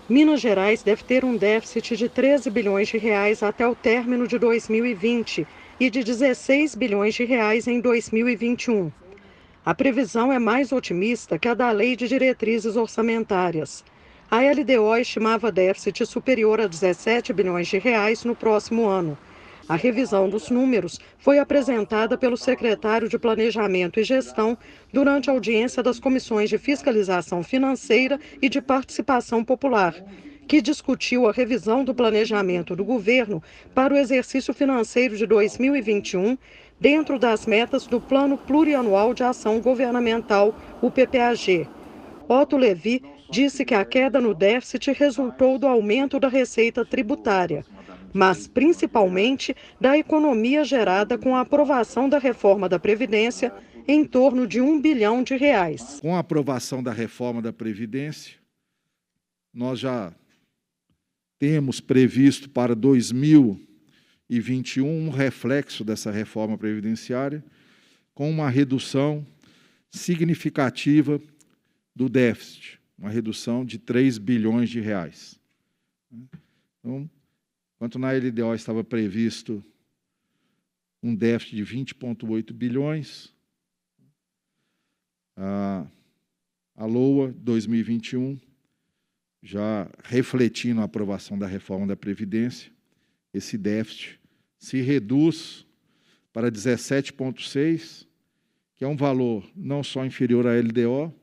Minas Gerais deve ter um déficit de 13 bilhões de reais até o término de 2020 e de 16 bilhões de reais em 2021. A previsão é mais otimista que a da Lei de Diretrizes Orçamentárias. A LDO estimava déficit superior a 17 bilhões de reais no próximo ano. A revisão dos números foi apresentada pelo secretário de Planejamento e Gestão durante a audiência das comissões de Fiscalização Financeira e de Participação Popular, que discutiu a revisão do planejamento do governo para o exercício financeiro de 2021, dentro das metas do Plano Plurianual de Ação Governamental, o PPAG. Otto Levi disse que a queda no déficit resultou do aumento da receita tributária, mas principalmente da economia gerada com a aprovação da reforma da Previdência, em torno de R$ 1 bilhão. Com a aprovação da reforma da Previdência, nós já temos previsto para 2021 um reflexo dessa reforma previdenciária, com uma redução significativa do déficit, uma redução de 3 bilhões de reais. Então, enquanto na LDO estava previsto um déficit de 20,8 bilhões, a LOA 2021, já refletindo a aprovação da reforma da Previdência, esse déficit se reduz para 17,6, que é um valor não só inferior à LDO,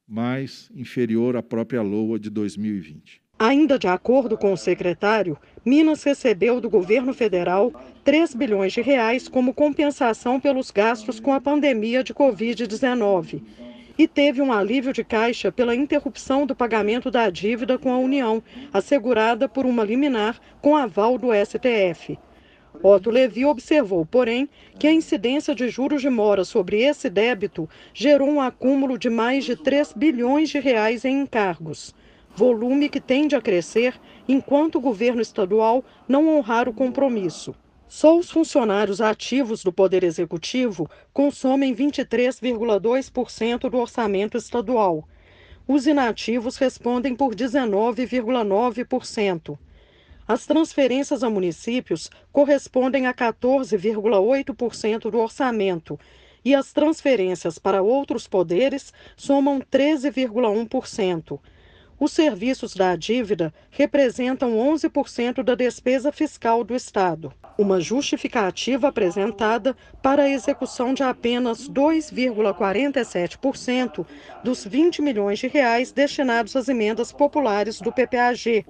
mas inferior à própria LOA de 2020. Ainda de acordo com o secretário, Minas recebeu do governo federal 3 bilhões de reais como compensação pelos gastos com a pandemia de Covid-19 e teve um alívio de caixa pela interrupção do pagamento da dívida com a União, assegurada por uma liminar com aval do STF. Otto Levi observou, porém, que a incidência de juros de mora sobre esse débito gerou um acúmulo de mais de 3 bilhões de reais em encargos, volume que tende a crescer enquanto o governo estadual não honrar o compromisso. Só os funcionários ativos do Poder Executivo consomem 23,2% do orçamento estadual. Os inativos respondem por 19,9%. As transferências a municípios correspondem a 14,8% do orçamento e as transferências para outros poderes somam 13,1%. Os serviços da dívida representam 11% da despesa fiscal do Estado, uma justificativa apresentada para a execução de apenas 2,47% dos 20 milhões de reais destinados às emendas populares do PPAG.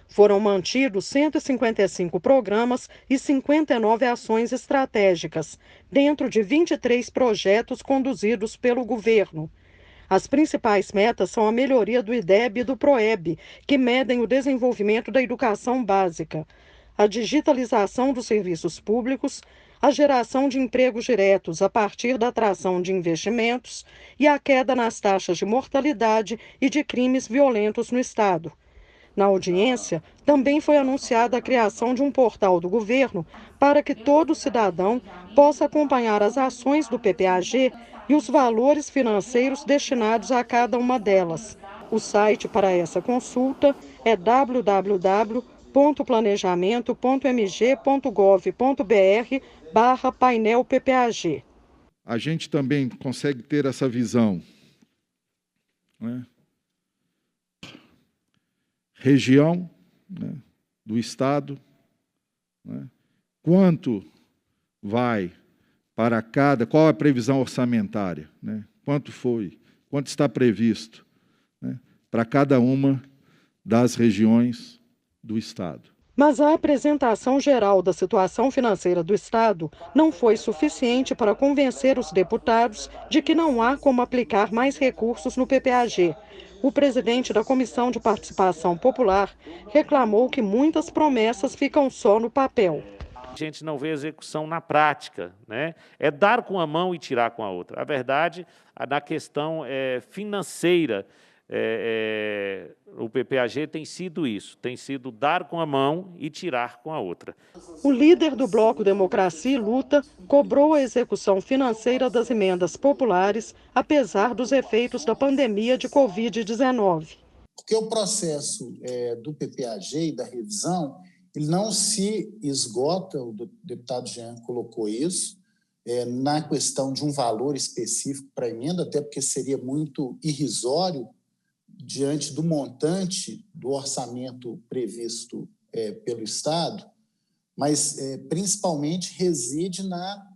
Foram mantidos 155 programas e 59 ações estratégicas, dentro de 23 projetos conduzidos pelo governo. As principais metas são a melhoria do IDEB e do PROEB, que medem o desenvolvimento da educação básica, a digitalização dos serviços públicos, a geração de empregos diretos a partir da atração de investimentos e a queda nas taxas de mortalidade e de crimes violentos no Estado. Na audiência, também foi anunciada a criação de um portal do governo para que todo cidadão possa acompanhar as ações do PPAG e os valores financeiros destinados a cada uma delas. O site para essa consulta é www.planejamento.mg.gov.br/painel PPAG. A gente também consegue ter essa visão, né? Região, né, do Estado, né, quanto vai para cada, qual a previsão orçamentária, né, quanto foi, quanto está previsto, né, para cada uma das regiões do Estado. Mas a apresentação geral da situação financeira do Estado não foi suficiente para convencer os deputados de que não há como aplicar mais recursos no PPAG. O presidente da Comissão de Participação Popular reclamou que muitas promessas ficam só no papel. A gente não vê execução na prática, né? É dar com a mão e tirar com a outra. A verdade, na questão financeira, o PPAG tem sido isso, tem sido dar com a mão e tirar com a outra. O líder do Bloco Democracia e Luta cobrou a execução financeira das emendas populares, apesar dos efeitos da pandemia de Covid-19. Porque o processo do PPAG e da revisão, ele não se esgota, o deputado Jean colocou isso, na questão de um valor específico para a emenda, até porque seria muito irrisório diante do montante do orçamento previsto pelo Estado, mas principalmente reside na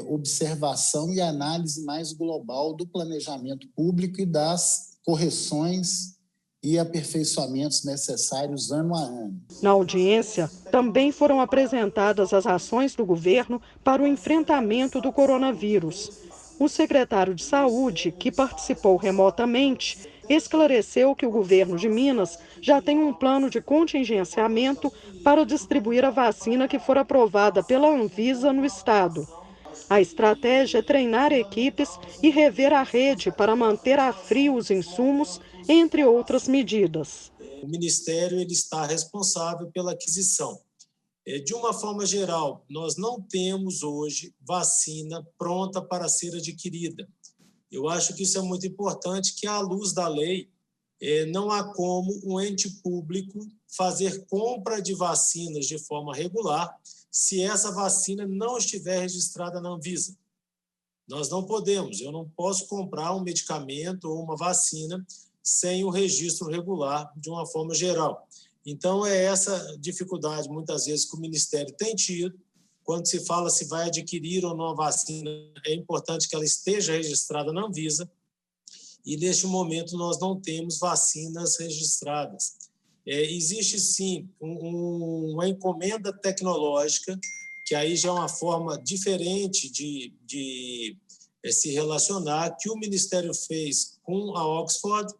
observação e análise mais global do planejamento público e das correções e aperfeiçoamentos necessários ano a ano. Na audiência, também foram apresentadas as ações do governo para o enfrentamento do coronavírus. O secretário de Saúde, que participou remotamente, esclareceu que o governo de Minas já tem um plano de contingenciamento para distribuir a vacina que for aprovada pela Anvisa no estado. A estratégia é treinar equipes e rever a rede para manter a frio os insumos, entre outras medidas. O Ministério ele está responsável pela aquisição. De uma forma geral, nós não temos hoje vacina pronta para ser adquirida. Eu acho que isso é muito importante, que à luz da lei, não há como um ente público fazer compra de vacinas de forma regular se essa vacina não estiver registrada na Anvisa. Nós não podemos, eu não posso comprar um medicamento ou uma vacina sem o registro regular de uma forma geral. Então, é essa dificuldade, muitas vezes, que o Ministério tem tido. Quando se fala se vai adquirir ou não a vacina, é importante que ela esteja registrada na Anvisa. E, neste momento, nós não temos vacinas registradas. Existe, sim, uma encomenda tecnológica, que aí já é uma forma diferente de se relacionar, que o Ministério fez com a Oxford,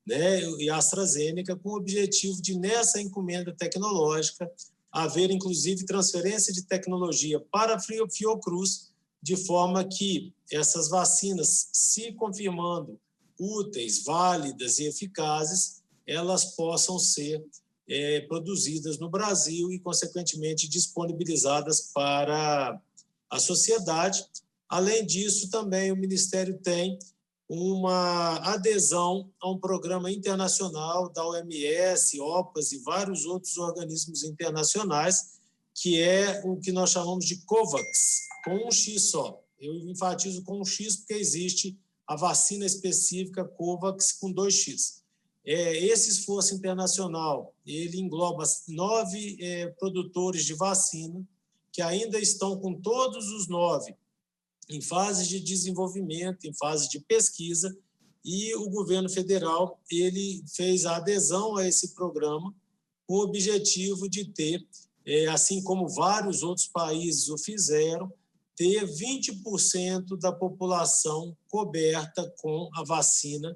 né, e a AstraZeneca, com o objetivo de, nessa encomenda tecnológica, haver, inclusive, transferência de tecnologia para a Fiocruz, de forma que essas vacinas, se confirmando úteis, válidas e eficazes, elas possam ser produzidas no Brasil e, consequentemente, disponibilizadas para a sociedade. Além disso, também o Ministério tem uma adesão a um programa internacional da OMS, OPAS e vários outros organismos internacionais, que é o que nós chamamos de COVAX, com um X só. Eu enfatizo com um X porque existe a vacina específica COVAX com 2X. Esse esforço internacional, ele engloba 9 produtores de vacina, que ainda estão com todos os 9 em fase de desenvolvimento, em fase de pesquisa, e o governo federal ele fez a adesão a esse programa com o objetivo de ter, assim como vários outros países o fizeram, ter 20% da população coberta com a vacina,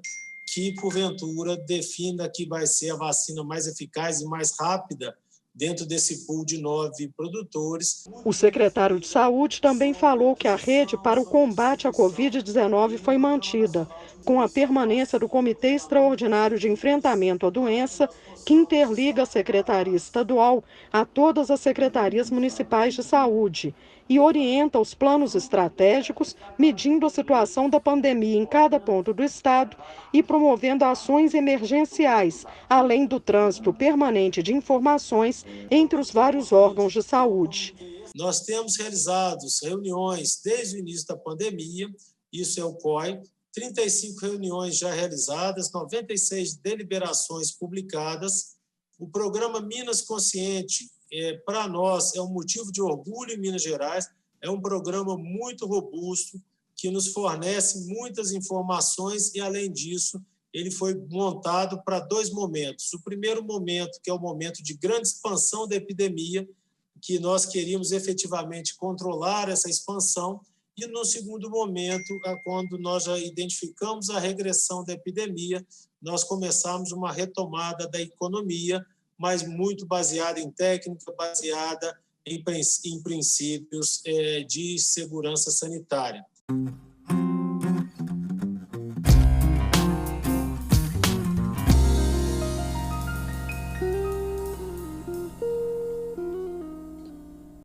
que, porventura, defina que vai ser a vacina mais eficaz e mais rápida dentro desse pool de 9 produtores. O secretário de Saúde também falou que a rede para o combate à Covid-19 foi mantida, com a permanência do Comitê Extraordinário de Enfrentamento à Doença, que interliga a Secretaria Estadual a todas as secretarias municipais de saúde e orienta os planos estratégicos, medindo a situação da pandemia em cada ponto do estado e promovendo ações emergenciais, além do trânsito permanente de informações entre os vários órgãos de saúde. Nós temos realizado reuniões desde o início da pandemia, isso é o COI, 35 reuniões já realizadas, 96 deliberações publicadas. O programa Minas Consciente, para nós, é um motivo de orgulho em Minas Gerais, é um programa muito robusto, que nos fornece muitas informações e, além disso, ele foi montado para 2 momentos. O primeiro momento, que é o momento de grande expansão da epidemia, que nós queríamos efetivamente controlar essa expansão, e no segundo momento, quando nós já identificamos a regressão da epidemia, nós começamos uma retomada da economia, mas muito baseada em técnica, baseada em princípios de segurança sanitária.